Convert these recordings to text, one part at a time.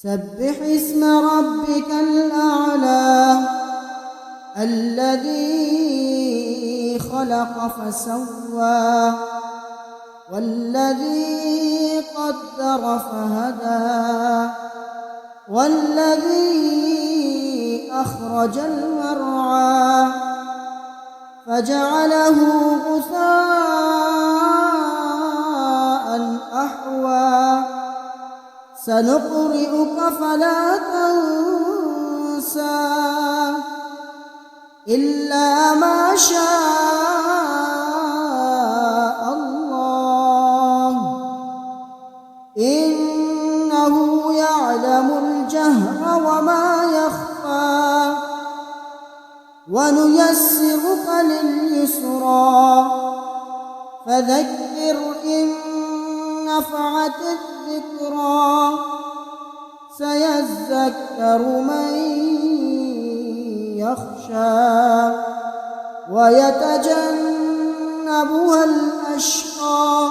سبح اسم ربك الأعلى الذي خلق فسوى والذي قدر فهدى والذي أخرج المرعى فجعله غثاء أحوى سنقرئك فلا تنسى إلا ما شاء الله إنه يعلم الجهر وما يخفى ونيسرك لليسرى فذكر إن نفعت الذكرى سيذكر من يخشى ويتجنبها الأشقى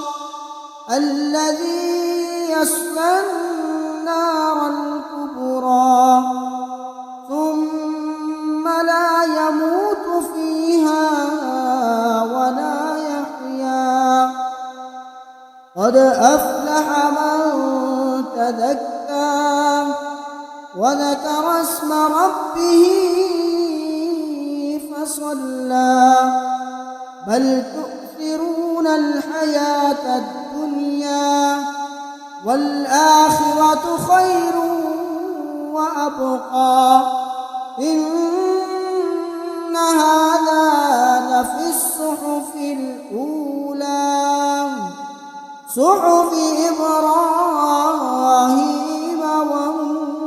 الذي يصلى النار الكبرى ثم لا يموت فيها ولا يحيا قد أفلح من تزكى وذكر اسم ربه فصلى بل تؤثرون الحياة الدنيا والآخرة خير وأبقى إن هذا لفي الصحف الأولى صحف إبراهيم وموسى.